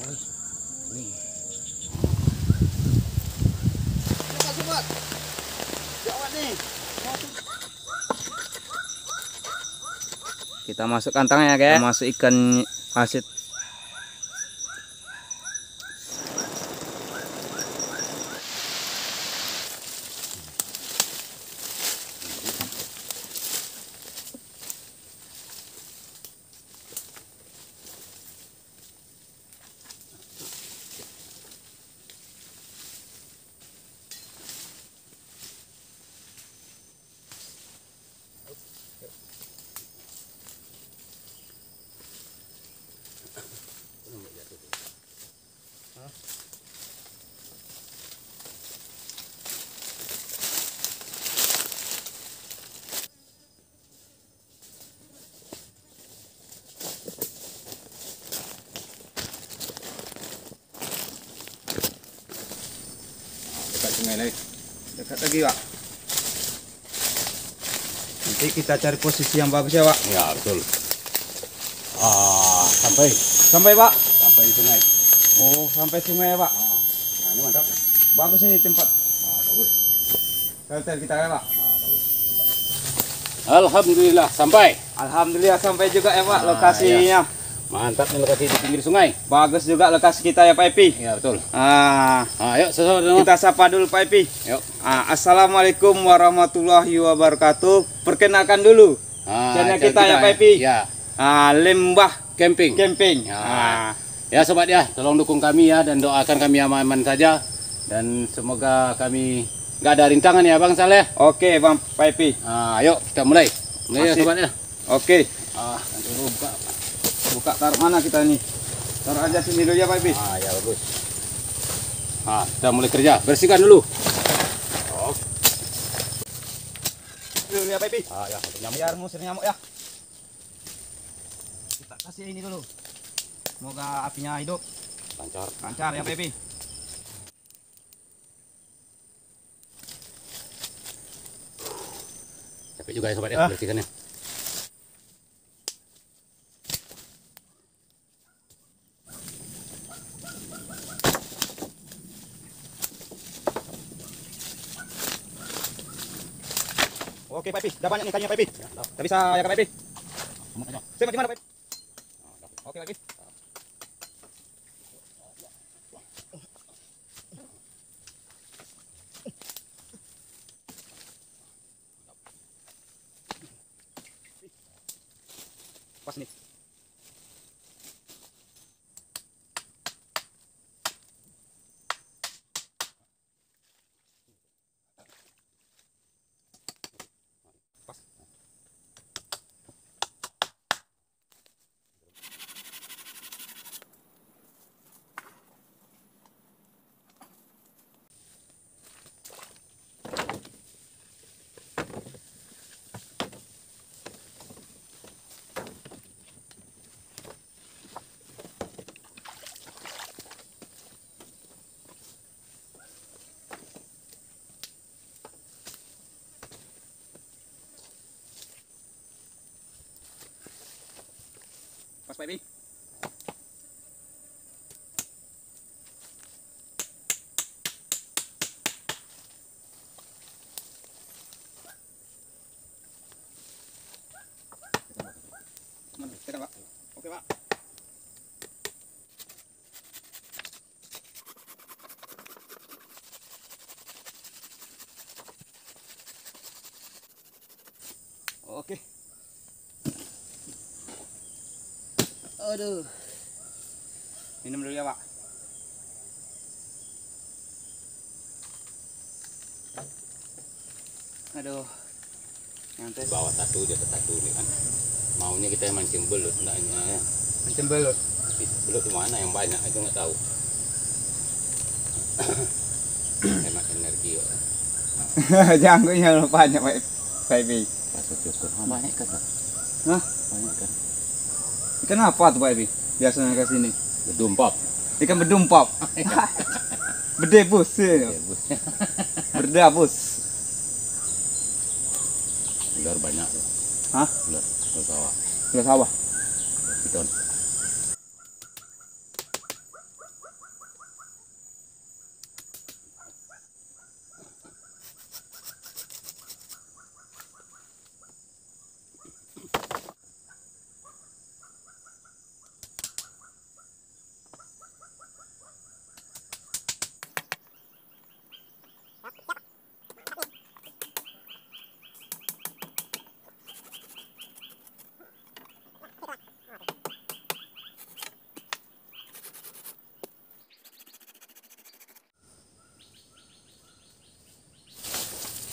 Nih. Sobat. Jawab nih. Kita masuk kantangnya, guys. Kita masuk ikan asit. Sungai lagi. Dekat lagi, Pak. Nanti kita cari posisi yang bagus ya, Pak. Ya, betul. Sampai. Sampai, Pak. Sampai di sungai. Oh, sampai sungai ya, Pak. Nah, ini mantap. Bagus ini tempat. Bagus. Shelter kita ya, Pak. Bagus. Alhamdulillah sampai. Alhamdulillah sampai juga ya, Pak, lokasinya. Mantap nih lokasi di pinggir sungai. Bagus juga lokasi kita ya, Pak Epi. Ya, betul. Ayo sesuatu. kita sapa dulu Pak Epi. Yuk. Assalamualaikum warahmatullahi wabarakatuh. Perkenalkan dulu channel kita ya, Pak Epi. Ya. Lembah Camping. Camping. Ya sobat ya, tolong dukung kami ya dan doakan kami aman-aman saja dan semoga kami nggak ada rintangan ya Bang Saleh. Oke, Bang Pak Epi. Ayo kita mulai. Mulai ya sobat ya. Oke. Nanti dulu Buka taruh mana kita ini? Taruh aja sini dulu ya, Pak Epi. Ya bagus. Kita mulai kerja. Bersihkan dulu. Dulu ya, Pak Epi. Ya, untuk nyamuk. Biar ngusir nyamuk ya. Kita kasih ini dulu. Semoga apinya hidup. Lancar ya, Pak Epi. Capek juga ya sobat ya, bersihkannya. Oke, Pak Epi. Udah banyak nih kayaknya, Pak Epi. Udah bisa ya, Pak Epi. Saya di mana, Pak Epi? Oke, Pak Epi. Pas nih. Pas. Pas, Pak Epi. Tekan, Pak. Oke, Pak. Oke. Aduh. Minum dulu ya, Pak. Aduh. Nyantai. Bawa satu dia satu nih kan. Maunya kita mancing belut enggaknya. Mancing belut. Belut di mana yang banyak itu nggak tahu. Hemat energi kok. Janggutnya banyak, Pak Epi. Pasal cukur. Banyak kan? Hah? Banyak kan? Ikan apa tuh, Pak Epi? Biasanya ke sini. Bedumpap. Ikan bedumpap. Berdebus ya. Berdabus. Ular banyak tuh. Hah? Ular sawah. Ular sawah. Piton.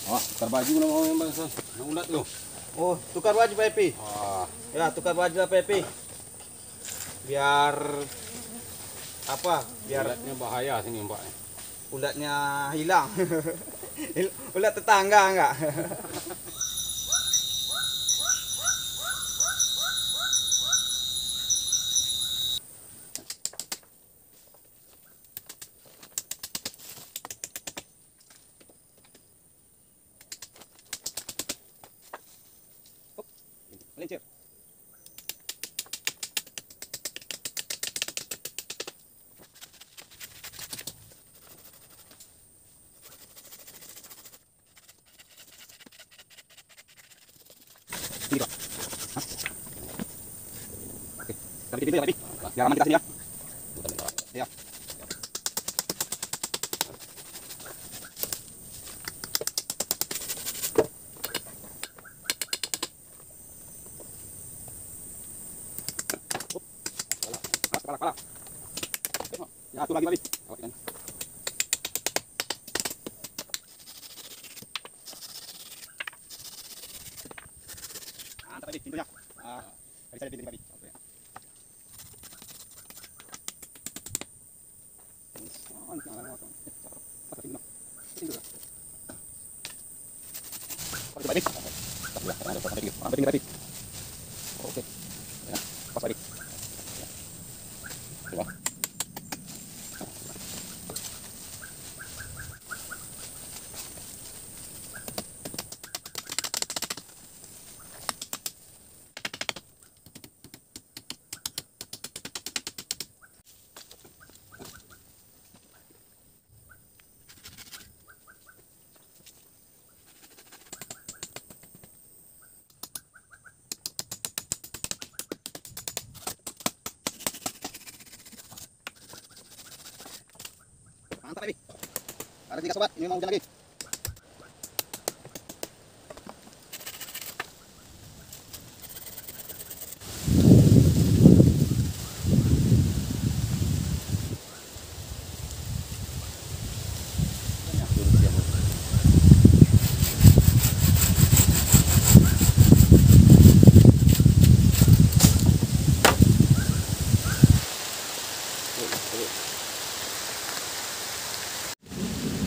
Wah, tukar baju lah mau yang bang. Yang ulat tu. Oh, tukar baju Pak Epi. Wah, Ya, tukar baju lah Pak Epi. Biar apa? Biar ulatnya bahaya sini Mbak. ulatnya hilang. Ulat tetangga enggak? Lincir. Ini Pak. Hah? Oke. Tapi pintu ya Pak Epi. Biar aman kita sini ya. Ya. Kepala. Ya, atur lagi Pak Epi. Awak kan. Mantap Pak Epi, pintunya. Dari saya pintu Pak Epi. Oke. Oke. Pas Pak Epi. Mantap Epi. Ada 3 sobat, ini mau hujan lagi.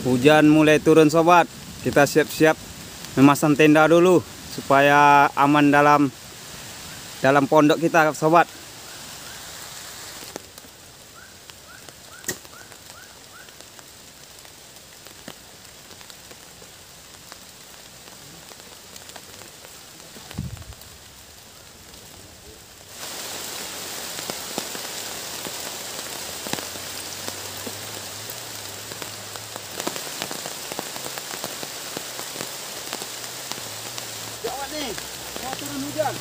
Hujan mulai turun sobat. Kita siap-siap memasang tenda dulu supaya aman dalam pondok kita sobat. Gawat nih, mau turun hujan.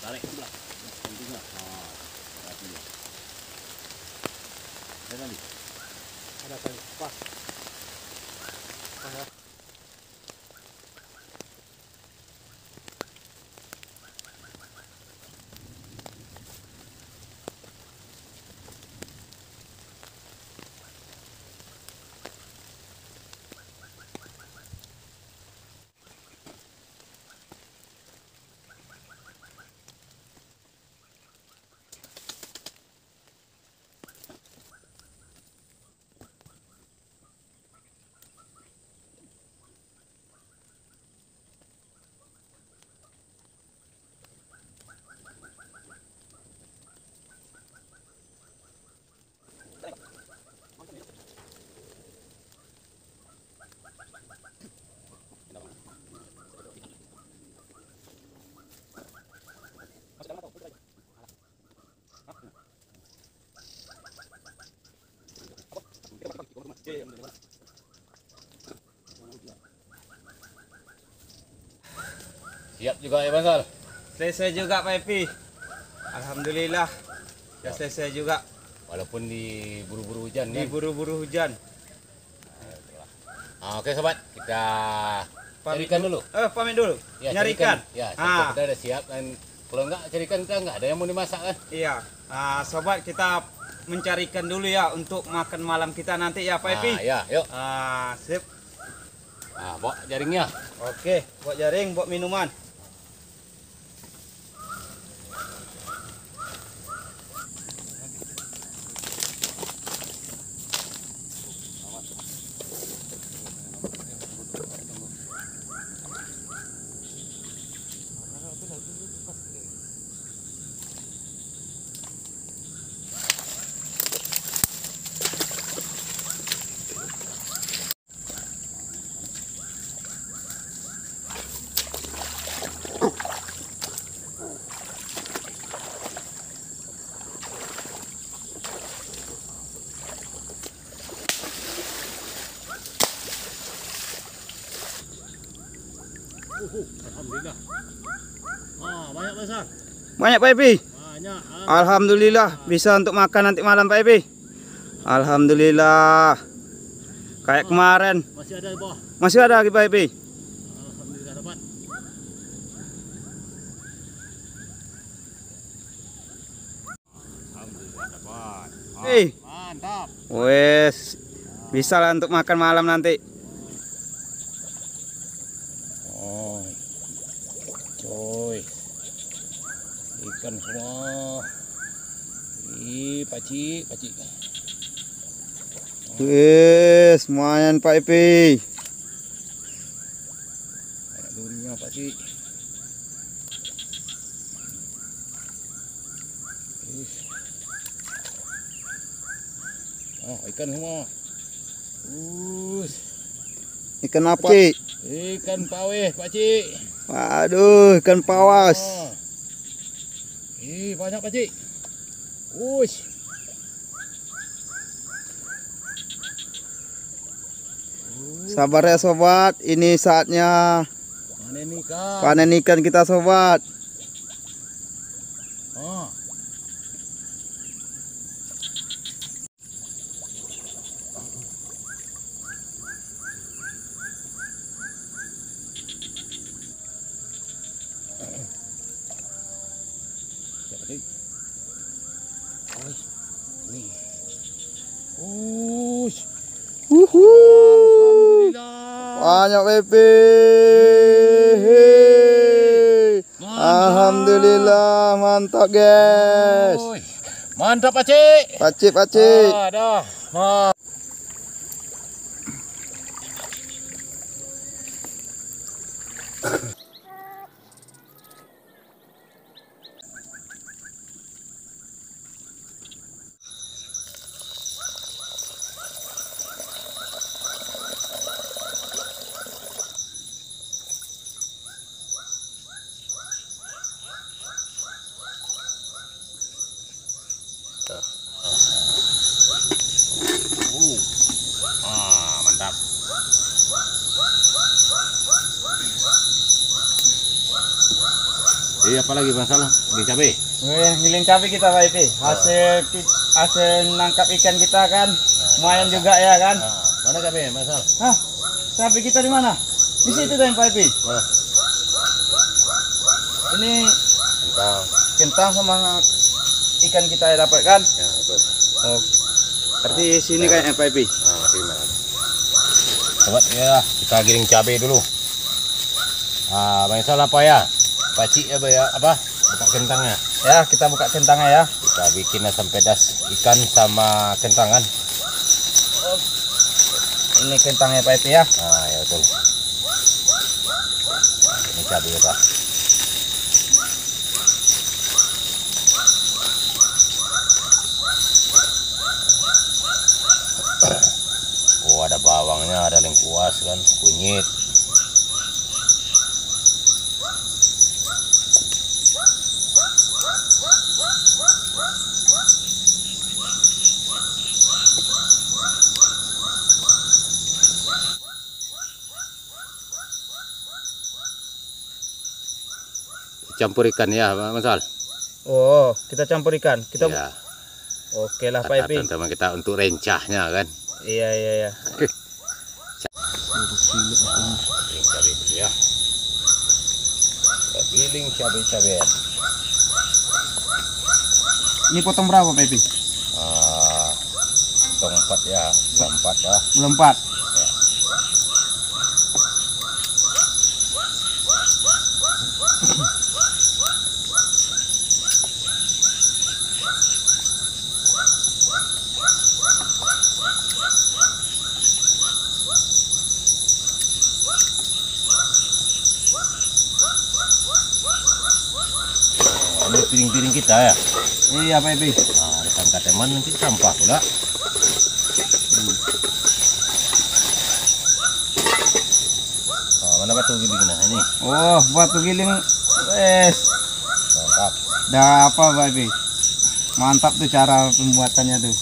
Tarik ke sebelah. Pentingnya. Berarti ya. Ada kali. Ada tali pas. Siap juga ya Bang Sal. Selesai juga Pak Epi. Alhamdulillah. Ya selesai juga. Walaupun diburu-buru hujan kan. Diburu-buru hujan. Oke sobat, kita carikan dulu. Pamit dulu. Ya, Nyarikan. Ya, kita udah siap dan kalau enggak carikan kita enggak ada yang mau dimasak kan. Iya. Sobat, kita mencarikan dulu ya untuk makan malam kita nanti ya Pak Epi. Ya, yuk. Sip. Bawa jaringnya. Oke, buat jaring, buat minuman. Alhamdulillah. Banyak besar. Banyak Pak Epi. Banyak. Alhamdulillah bisa untuk makan nanti malam Pak Epi. Alhamdulillah. Kayak kemarin. Masih ada di bawah. Masih ada lagi Pak Epi. Alhamdulillah dapat. Alhamdulillah dapat. Mantap. Wes. Bisa lah untuk makan malam nanti. Coy. Ikan semua. Pacik. Wes, lumayan Pak Epi. Banyak durinya pacik. Ikan semua. Ikan apa, Cik? Ikan paweh, Pakcik. Waduh, ikan pawas. Banyak, Pakcik. Sabar ya sobat, ini saatnya panen ikan kita sobat. Banyak Pepe. Alhamdulillah, mantap guys. Mantap Pakcik. Pakcik. Dah. Mantap. Apa lagi Bang Salah? Giling cabai. Giling cabai kita Pak Ipi. Hasil nangkap ikan kita kan lumayan juga ya kan. Mana cabai Bang Salah? Cabai kita di mana? Di situ tadi Pak Ipi. Ini kentang sama ikan kita yang dapat kan? Ya, betul. Oh. Berarti sini kayaknya Pak Ipi. Gimana? Sobat ya, kita giling cabai dulu. Bang Salah apa ya? Pakcik apa? Buka kentangnya. Ya, kita buka kentangnya ya. Kita bikin asam pedas ikan sama kentangan. Ini kentangnya Pak Ipi ya. Ya betul. Ini cabai Pak. Ada bawangnya, ada lengkuas kan, kunyit. campur ikan ya, Mas Al. Oh, kita campur ikan. Kita Ya, Oke lah Pak kata Epi. teman-teman kita untuk rencahnya kan. Iya. Kering cabai dulu ya. Kita giling cabai-cabean. Ini potong berapa Pak Epi? Potong 4 ya, 4 ya. Belum 4. Ya. Ini piring-piring kita ya. Iya Pak Epi. Ada teman nanti sampah pula. Mana batu gilingnya ini? Oh, batu giling. Wes. Mantap. Dah apa Pak Epi? Mantap tuh cara pembuatannya tuh.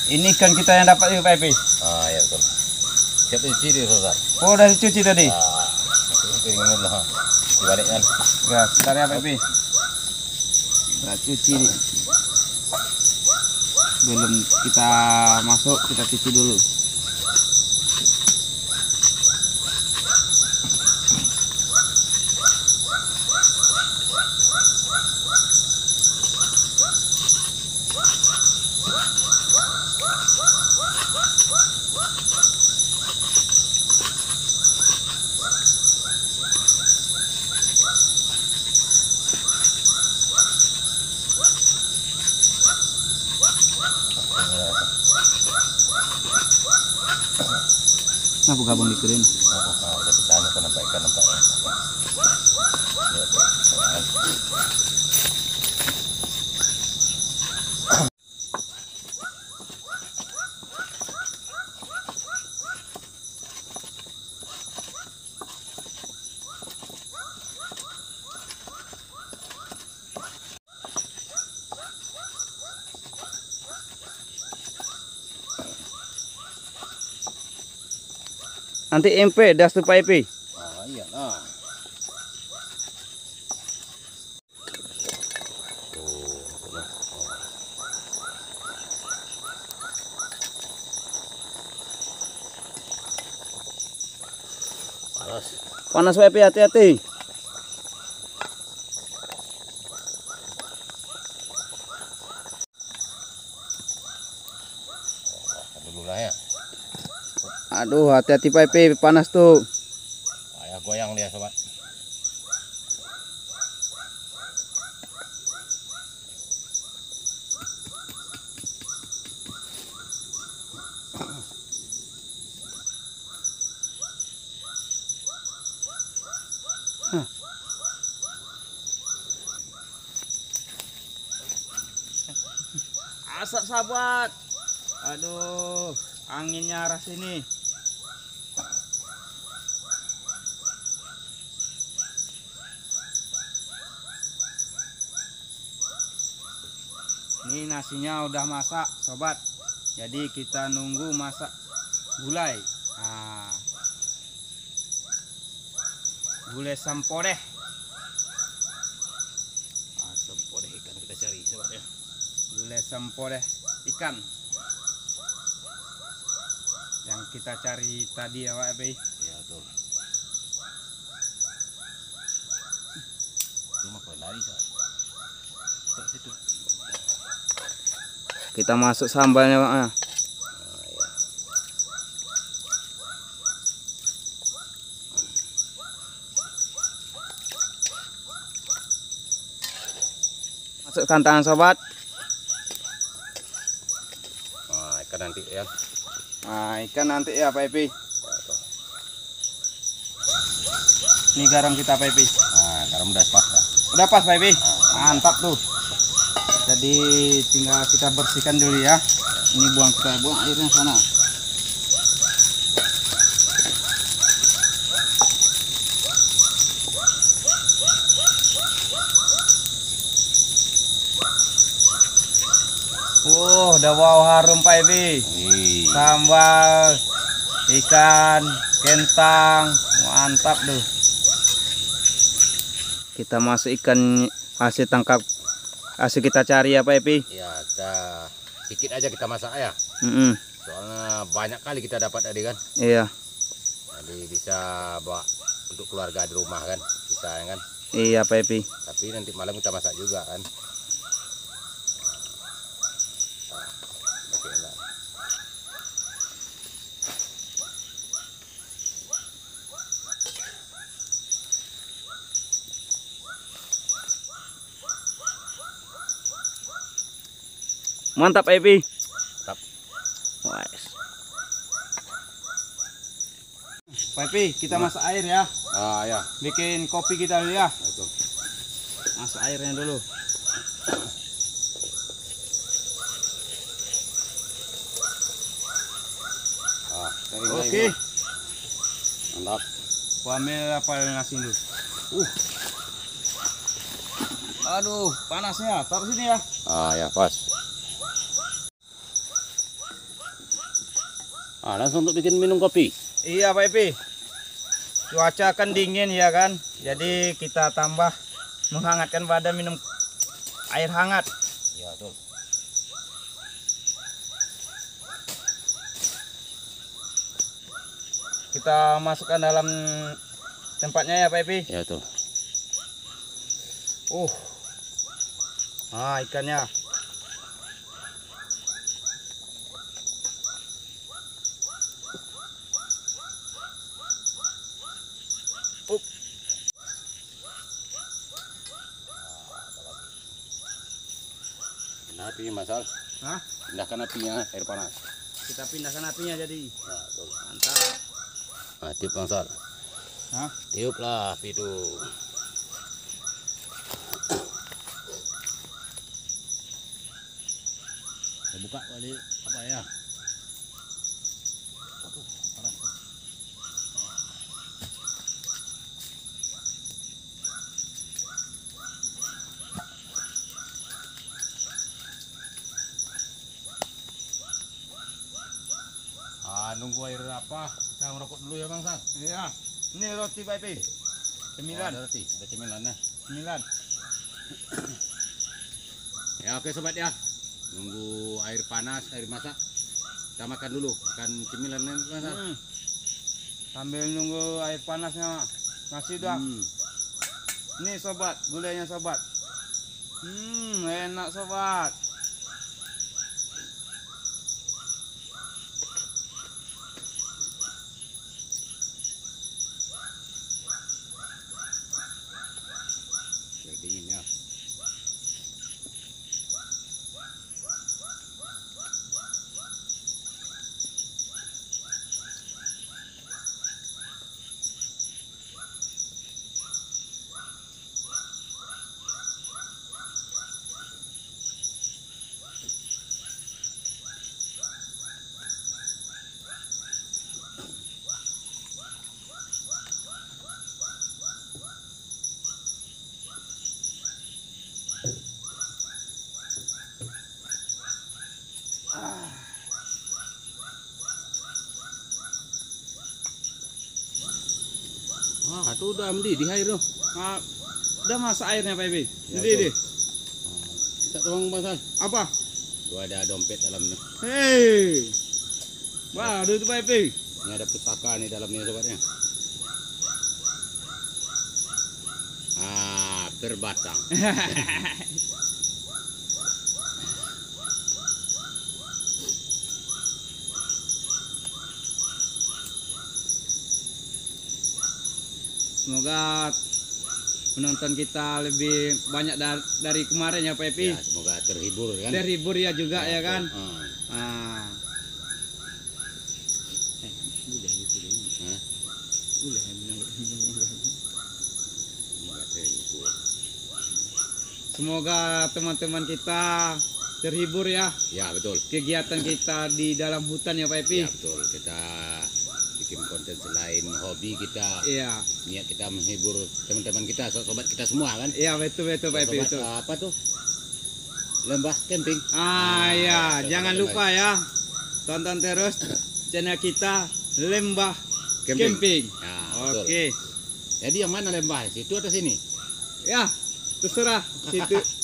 Ini ikan kita yang dapat itu Pak Epi. Ya betul. Siap dicuci dia Ustaz. Oh, udah dicuci tadi. Piring ini lah. Dibalikkan. Ya, bentar ya Pak Epi. Kita cuci. Belum kita masuk, kita cuci dulu. Nah, gabung dikerin. Udah kita anu kan nampak ikan nampak. Nanti MP das tuh Pak Epi. Iyalah. Panas. Panas Pak Epi, hati-hati. Dulu lah ya. Aduh, hati-hati Pak Epi, panas tuh. Ayah goyang dia sobat. Asap sahabat. Aduh, anginnya arah sini. Ini nasinya udah masak sobat. Jadi kita nunggu masak gulai. Nah, gulai sampodeh. Sampodeh ikan kita cari sobat ya. Gulai sampodeh ikan yang kita cari tadi ya Pak Epi. Iya betul. Cuma kau lari sobat. Situ. Kita masuk sambalnya Pak. Ya. Masukkan tangan sobat. Nah, ikan nanti ya. Nah, ikan nanti ya Pak Epi. Ya, tuh. Ini garam kita Pak Epi. Nah, garam udah pas dah. Udah pas Pak Epi. Nah, Mantap tuh. Jadi tinggal kita bersihkan dulu ya. Ini kita buang airnya sana. Udah bau harum Pak Epi. Wih. Sambal ikan kentang, mantap tuh. Kita masuk ikan hasil tangkap, hasil kita cari ya Pak Epi. Ya, sedikit aja kita masak ya. Soalnya banyak kali kita dapat tadi kan. Iya. Jadi bisa bawa untuk keluarga di rumah kan, bisa ya kan. Iya Pak Epi. Tapi nanti malam kita masak juga kan. Mantap Pak Epi. Mantap. Wais. Pak Epi, kita masak air ya. Ah ya. Bikin kopi kita dulu ya. Itu. Masak airnya dulu. Oke. Mantap. Ambil apa nasi dulu. Aduh, panasnya. Taruh sini ya. Ah ya, pas. Ah, langsung untuk bikin minum kopi. Iya Pak Epi. Cuaca kan dingin ya kan. Jadi kita tambah menghangatkan badan minum air hangat. Ya, tuh. Kita masukkan dalam tempatnya ya Pak Epi. Ya, tuh. Nah, ikannya. Nah, apinya masal. Hah? Pindahkan apinya, air panas. Kita pindahkan apinya jadi. Ya, tuh. Mantap. Nah, tiup langsung. Hah? Tiup lah api itu. Kita buka balik apa ya? Aduh, panas. Nunggu air apa? Kita ngerokok dulu ya Bang Sal. Iya. Ini roti Pak Epi. Cemilan. Ada roti, ada cemilannya. Cemilan. Ya oke sobat ya. Nunggu air panas, air masak. Kita makan dulu, makan cemilannya Bang Sal. Sambil nunggu air panasnya nasi udah. Nih sobat, gulainya sobat. Enak sobat. Biar dingin ya. Wah, itu udah mendidih air tuh. Nah, udah masak airnya Pak Epi. Ya, Jadi deh. Kita tuang Bang Sal. Apa? Tuh ada dompet dalamnya. Hei. Waduh itu Pak Epi. Ini ada pusaka nih dalamnya sobatnya. Ah, terbatang. Semoga penonton kita lebih banyak dari kemarin ya Pak Epi. Ya, semoga terhibur kan. Terhibur ya juga ya kan. Ah. Semoga terhibur. Semoga teman-teman kita terhibur ya. Ya betul. Kegiatan kita di dalam hutan ya Pak Epi. Ya betul. Kita bikin konten selain hobi kita. Iya. Niat kita menghibur teman-teman kita, sobat kita semua kan. Iya betul Pak Epi itu. Apa tuh? Lembah camping. Ya, jangan lupa ya. Tonton terus channel kita Lembah Camping. Ya, Oke. Jadi yang mana lembah? Situ atau sini? Ya, terserah.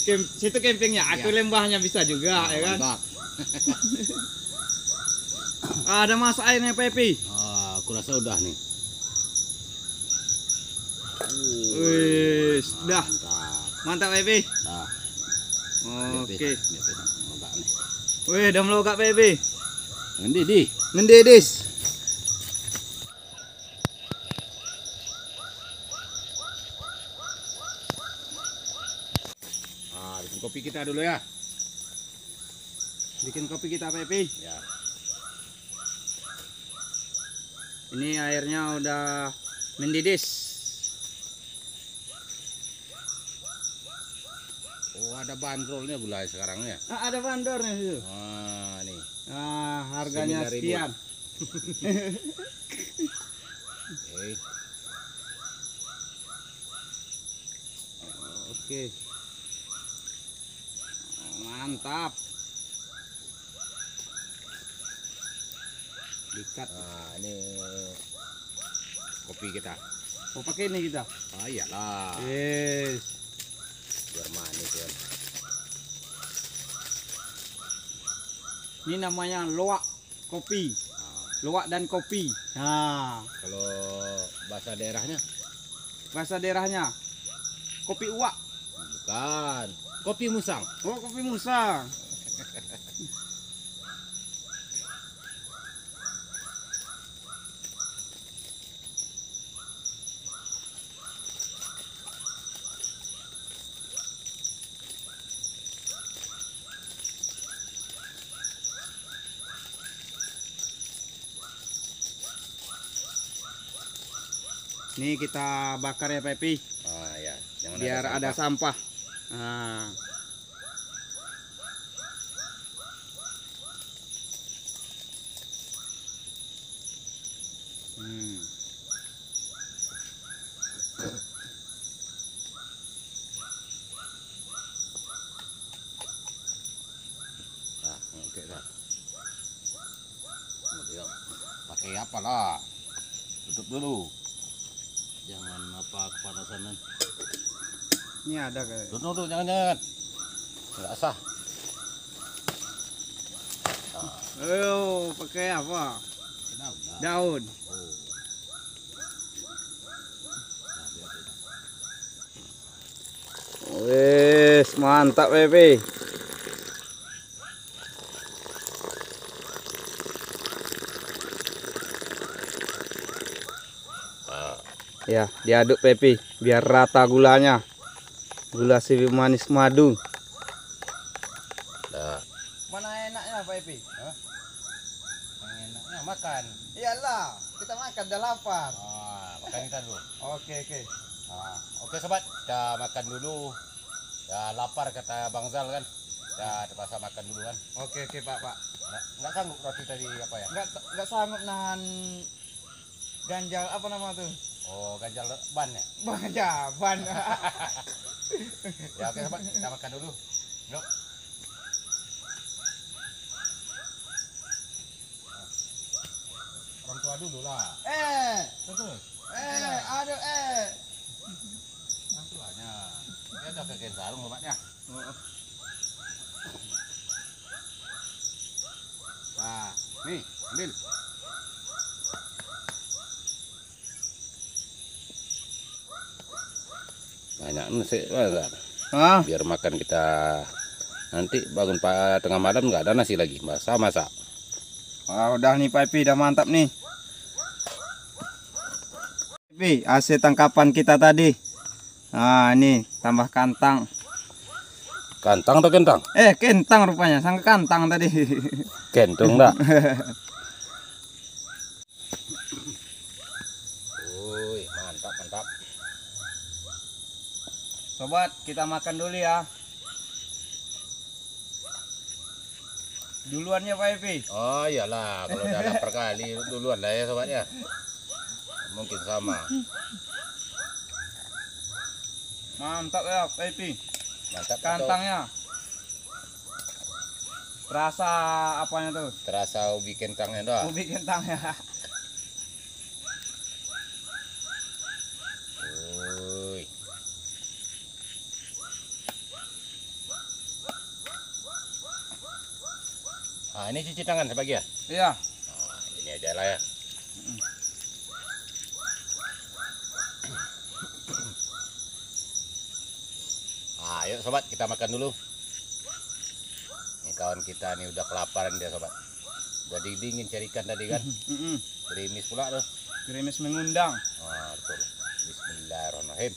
Situ campingnya, aku Ya. lembahnya bisa juga ya kan. Mantap. Ada mas airnya Pak Epi. Aku rasa udah nih. Wih, dah. Mantap. Mantap Pak Epi. Nah, Oke. Melogak nih. Wih, udah melogak Pak Epi. Mendidih. Mendidis. Bikin kopi kita dulu ya. Bikin kopi kita Pak Epi. Ya. Ini airnya udah mendidis. Oh, ada bandrolnya gulai sekarang ya. Ada bandornya itu. Nih. Harganya 9.000. sekian. Oke. Oke. Mantap. Dikat. Ini kopi kita. Oh, pakai ini kita. Iyalah. Yes. Biar manis kan. Ini namanya loak kopi. Loak dan kopi. Kalau bahasa daerahnya? Bahasa daerahnya kopi uak. Bukan. Kopi musang. Oh, kopi musang. Ini kita bakar ya Pak Epi. Ya. Jangan Biar ada sampah. Oke dah. Pakai apa lah? Tutup dulu. Jangan apa kepanasan. Ini ada kayak. Tutup dulu, jangan. Enggak sah. Oh, pakai apa? Daun. Wes, mantap Pepe. Ya, diaduk Pepe biar rata gulanya. Gula siwi manis madu. Nah, Mana enaknya Pepe? yang enaknya makan. Iyalah, kita makan udah lapar. Makan kita dulu. Oke. Oke sobat, kita makan dulu. Ya lapar kata Bang Zal kan. Ya terpaksa makan dulu kan. Oke Pak. Nggak sanggup roti tadi apa ya? Nggak sanggup nahan ganjal apa nama tuh? Oh, ganjal ban ya? Banjaban. Ya oke sobat, kita makan dulu. Yuk. Orang tua dulu lah. Terus. Aduh Orang tuanya. Dia udah kayak sarung sobatnya. Nah, nih, ambil. Banyak nasi, biar makan kita nanti bangun tengah malam nggak ada nasi lagi, masak. Wah, udah nih Pak Epi, udah mantap nih. Epi, hasil tangkapan kita tadi. Nah, ini tambah kantang. Kantang atau kentang? Kentang rupanya, sangka kantang tadi. Kentang dah. Woi, mantap, mantap. Sobat, kita makan dulu ya. Duluan ya Pak Epi. Oh iyalah, kalau udah lapar kali duluan lah ya sobat ya. Mungkin sama. Mantap ya Pak Epi. Mantap. Kantangnya. Terasa apanya tuh? Terasa ubi kentangnya doang. Ubi kentangnya. Woi. Ah, ini cuci tangan sebagian. Iya. Nah, ini aja lah ya. Ayo sobat, kita makan dulu. Ini kawan kita nih udah kelaparan dia sobat. Udah dingin cari ikan tadi kan. Gerimis pula tuh. Gerimis mengundang. Ah, betul. Bismillahirrahmanirrahim.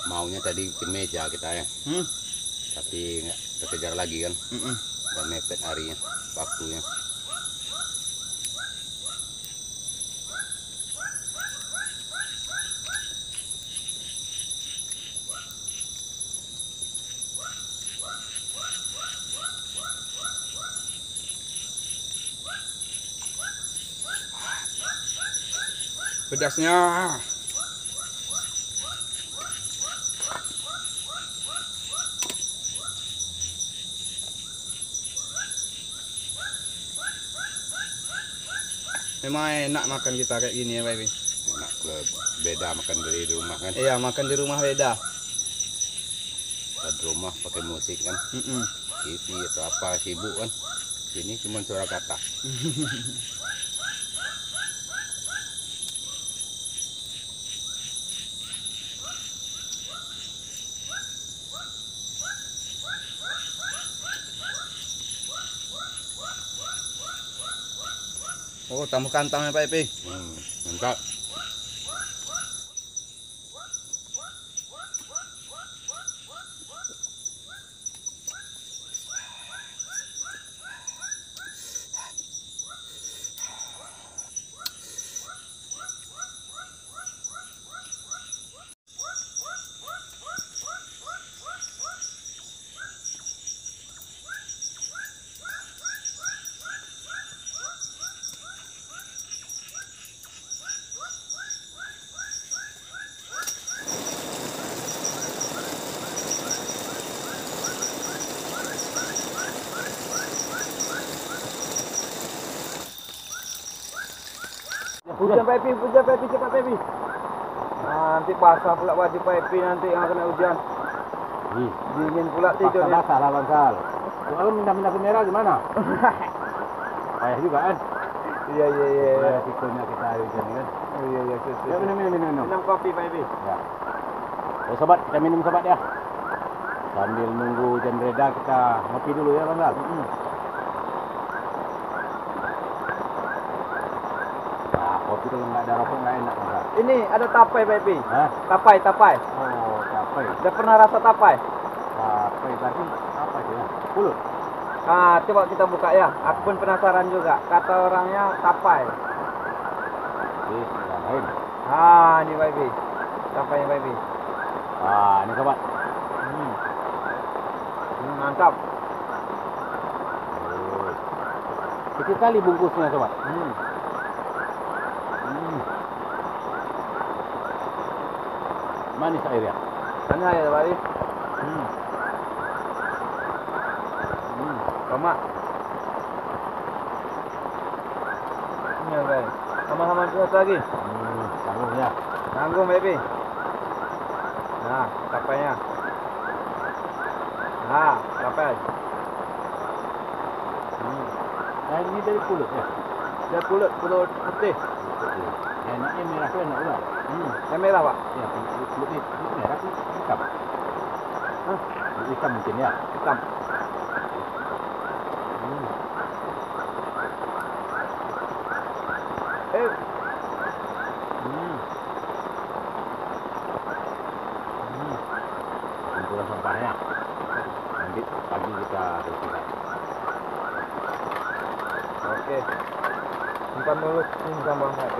Maunya tadi bikin meja kita ya. Tapi nggak terkejar lagi kan. Udah mepet harinya, waktunya. Pedasnya. Memang enak makan kita kayak gini ya Pak Epi. Enak, beda makan dari rumah kan. Iya, makan di rumah beda. Di rumah pakai musik kan. TV atau apa sibuk kan. Sini cuma suara kata. Oh, tambah kantangnya Pak Epi. Mantap. Hujan Pak Epi, cepat Pak Epi. Nanti basah pula baju Pak Epi nanti yang kena hujan. Dingin pula tidur. Basah lah bangsal. Kalau minta merah gimana? Payah juga kan? Iya. Resikonya kita hujan kan. Iya. Ya minum. Minum kopi Pak Epi. Ya. Oh, sobat, kita minum sobat ya. Sambil nunggu hujan reda kita ngopi dulu ya bangsal. Kopi kalau nggak ada rokok nggak enak bangsal. Ini ada tapai Pak Epi. Hah? Tapai. Oh, tapai. Udah pernah rasa tapai? Tapai berarti apa itu ya? Pulut. Nah, coba kita buka ya. Aku pun penasaran juga. Kata orangnya tapai. Bismillahirrahmanirrahim. Ini Pak Epi. Tapainya Pak Epi. Ini sobat. Mantap. Kecil kali bungkusnya sobat. Manis airnya. Mana ya Pak Epi? Sama. Ini ya Pak. Sama-sama satu lagi. Tanggung ya. Tanggung Pak Epi. Nah, tapainya. Nah, tapai. Nah, ini dari pulut ya. Dia pulut putih. Enaknya merah tuh enak juga. Yang merah Pak. Ya, pulut merah tuh hitam. Hitam mungkin ya. Hitam. Kumpulan sampahnya. Nanti pagi kita bersihkan. Oke. Simpan dulu ini sampah HP.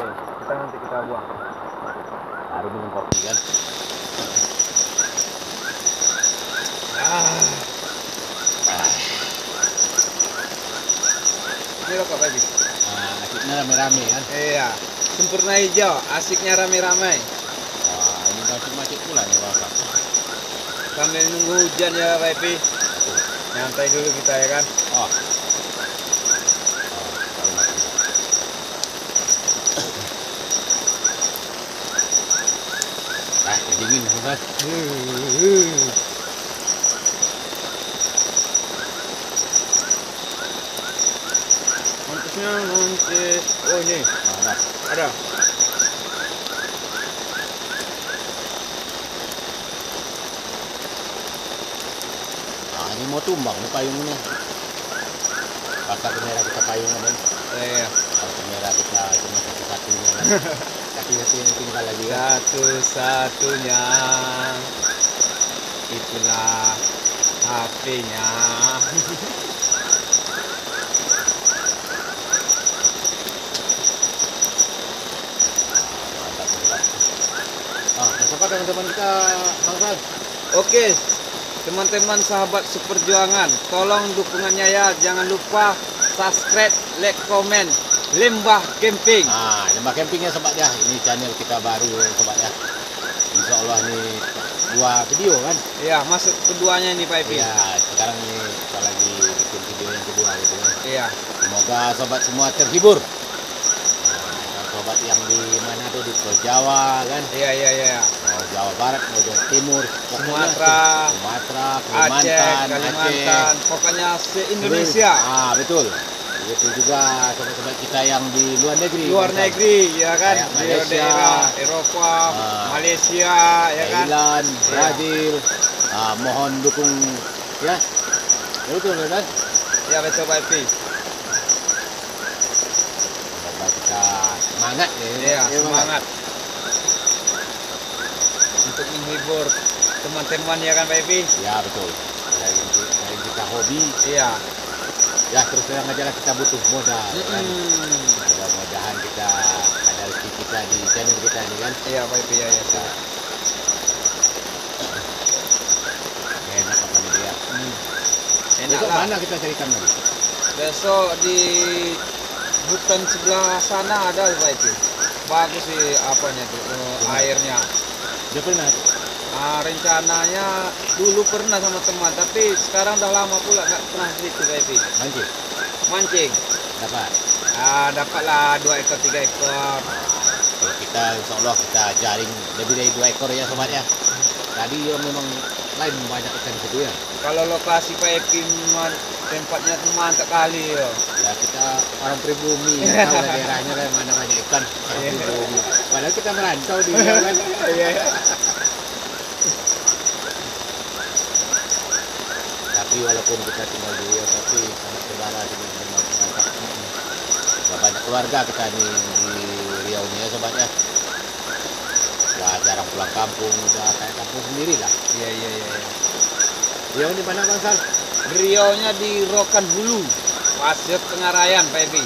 Nanti kita buang. Baru minum kopi kan. Ini rokok baby. Asiknya rame-rame kan. Iya. Sempurna hijau, asiknya rame-rame. Wah, ini macet-macet pula nih Bapak. Sambil nunggu hujan ya baby. Nyantai dulu kita ya kan. Oh. Dingin Bapak. Mantusnya mantis. Oh ini ada. Nah, ini mau tumbang nih payung ini. Pasar merah kita payungan kan. Iya. Kalau merah kita cuma satu-satunya kan. Satu-satunya yang tinggal lagi kan. Satu-satunya itulah HP-nya. Siapa teman-teman kita Bang Fran? Oke, teman-teman sahabat seperjuangan, tolong dukungannya ya. Jangan lupa subscribe, like, komen. Lembah Camping. Nah, Lembah Campingnya sobat ya. Ini channel kita baru sobat ya. Insya Allah nih 2 video kan. Iya, masuk keduanya nih Pak Epi. Iya, sekarang ini kita lagi bikin video yang kedua gitu kan. Iya. Semoga sobat semua terhibur. Nah, sobat yang di mana tuh di Pulau Jawa kan. Iya. Mau Jawa Barat, mau Jawa Timur, Sumatera, Kalimantan, Kalimantan, pokoknya se-Indonesia. Ah, betul. Itu juga sobat-sobat kita yang di luar negeri. Luar negeri ya kan. Kayak Di Malaysia, daerah Eropa, Malaysia ya kan. Thailand, Brazil. Mohon dukung ya. Betul kan? Ya betul Pak Epi. Semoga kita semangat ya. Iya, semangat. Untuk menghibur teman-teman ya kan Pak Epi. Ya betul. Selain kita hobi, Iya. ya terus terang aja lah kita butuh modal kan. Mudah-mudahan kita ada rezeki kita di channel kita ini kan. Iya Pak Epi ya. Enak apa nih dia. Enak Besok lah. mana kita carikan lagi? Besok di hutan sebelah sana ada Pak Epi. Bagus sih apanya tuh airnya. Dia pernah. Rencananya dulu pernah sama teman, tapi sekarang udah lama pula nggak pernah di situ Pak Epi. Mancing. Dapat. Dapatlah 2 ekor 3 ekor. Kalau kita insya Allah kita jaring lebih dari 2 ekor ya sobat ya. Tadi ya memang lain banyak ikan situ ya. Kalau lokasi Pak Epi tempatnya tuh mantap kali ya. Ya kita orang pribumi tahu lah daerahnya kan mana banyak ikan. Orang pribumi. Padahal kita merantau di dia kan. Iya. Tapi walaupun kita tinggal di Riau tapi sangat saudara sini memang mantap. Banyak keluarga kita nih di Riau nih ya sobat ya. Wah jarang pulang kampung, udah kayak kampung sendiri lah. Iya. Riau di mana Bang Sal? Riau-nya di Rokan Hulu, Pasir Tengarayan Pak Epi.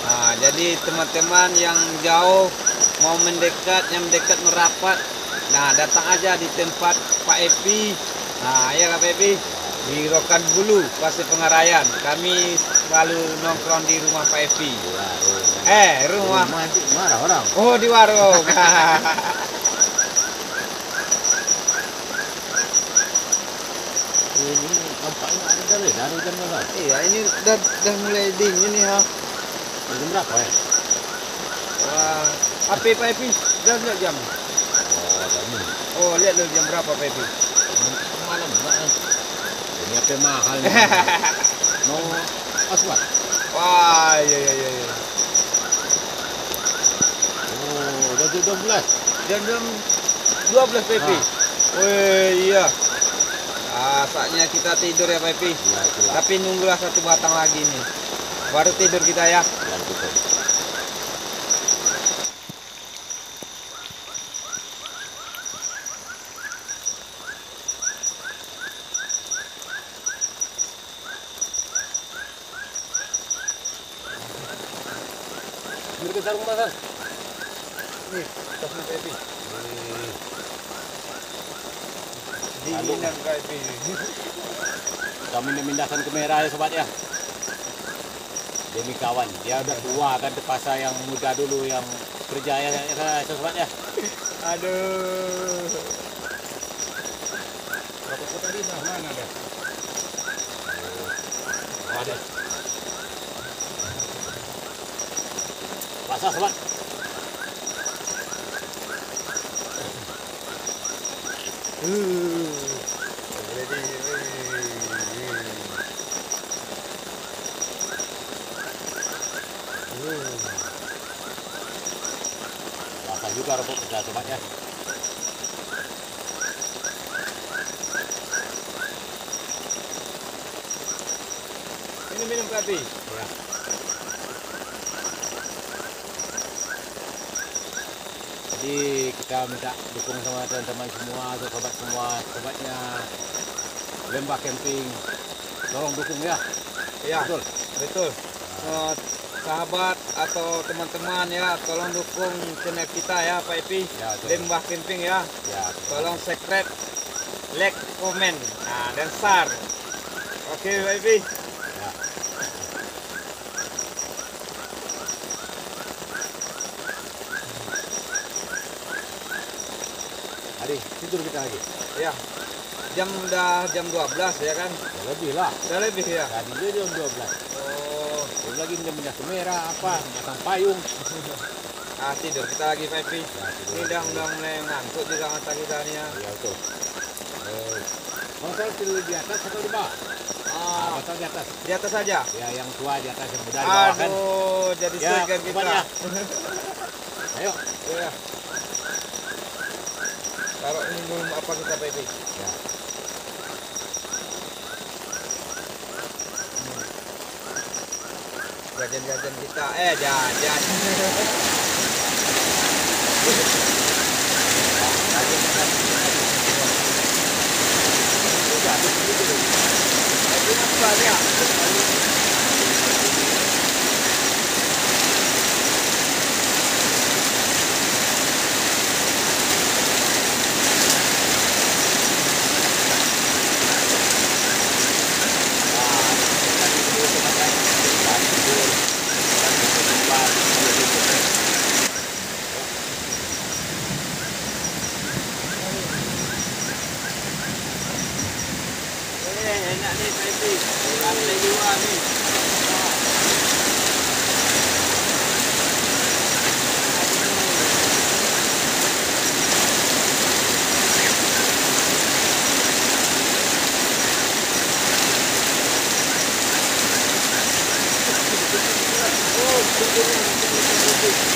Nah, jadi teman-teman yang jauh mau mendekat, yang mendekat merapat, nah datang aja di tempat Pak Epi. Nah, ya Pak Epi. Di Rokan Hulu, Pasir Pengarayan. Kami selalu nongkrong di rumah Pak Epi. Rumah. Nanti marah orang. Oh, di warung. Ini nampaknya ada dari hujan Bang. Iya, ini udah mulai dingin nih ha. Jam berapa ya? Wah, HP Pak Epi, udah lihat jam. Oh, jam ini. Oh, lihat dulu jam berapa Pak Epi. Malam enggak kan? Ini HP mahal nih. Mau password? Wah, iya. Oh, udah jam 12. Jam 12 Pak Epi. Wih, iya. Saatnya kita tidur ya Pak Epi. Ya itulah. Tapi nunggulah satu batang lagi nih. Baru tidur kita ya. Dan tutup. Berikan sarung Mas. Nih, tasnya Pak Epi. Dinginan Pak Epi. Kami memindahkan ke merah ya sobat ya. Demi kawan, dia udah tua kan, terpaksa yang muda dulu yang kerja ya sobat ya. Aduh. Rokok tadi mana ada? Oh, ada. Basah sobat. Basah juga rokok kita sobat ya. Minum Pak Epi. Ya. Jadi kita minta dukung sama teman-teman semua, sobat semua, sobatnya Lembah Camping. Tolong dukung ya. Ya, Betul. betul. Sahabat atau teman-teman ya, tolong dukung channel kita ya Pak Epi. Ya, betul. Lembah Camping ya. Ya, Tolong subscribe, like, komen, dan share. Oke Pak Epi. ya. Hari tidur kita lagi. Ya. Udah jam 12 ya kan? Ya, lebih lah. Udah lebih ya. Tadi dia jam 12. Oh, Belum lagi mindah ke merah apa, pasang payung. tidur kita lagi Pak Epi. Ya, tidur. Ini udah mulai ngantuk juga mata kita nih ya. Ya betul. Masalah tidur di atas atau di bawah? Masalah di atas. Di atas saja. Ya yang tua di atas, yang muda di bawah kan. Aduh, jadi Ya, segan kita. sobat ya. Ayo. Ya. Taruh ini dulu apa kita Pak Epi? Ya. Jajan-jajan kita, jajan. Enak nih Pak Epi. Lantai 2 nih. Oh,